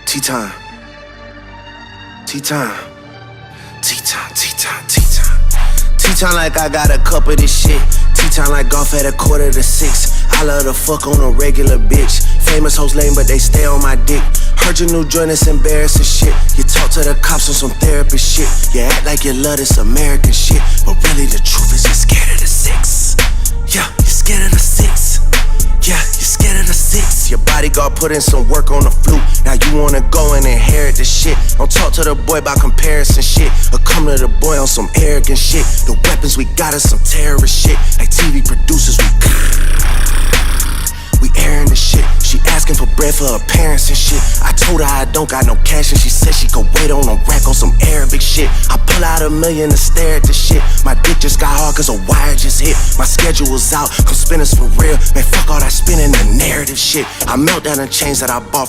T-time. T-time. T-time, T-time, T-time. T-time like I got a cup of this shit. T-time like golf at 5:45. I love to fuck on a regular bitch. Famous hoes lame, but they stay on my dick. Heard your new joint, it's embarrassing shit. You talk to the cops on some therapist shit. You act like you love this American shit, but really the truth is you're scared of the 6. Yeah, you're scared of the 6. Yeah, you're scared of the 6. Your bodyguard put in some work on the flute. Now you wanna go and inherit the shit. Don't talk to the boy about comparison shit, or come to the boy on some arrogant shit. The weapons we got is some terrorist shit. Like TV producers, we airing the shit. She asking for bread for her parents and shit. I told her I don't got no cash and she said she could wait on a rack on some Arabic shit. I pull out $1 million to stare at the shit. My dick just got hard cause a wire just hit. My schedule was out, come spinners for real. Man, fuck all that spinning the narrative shit. I melt down the chains that I bought from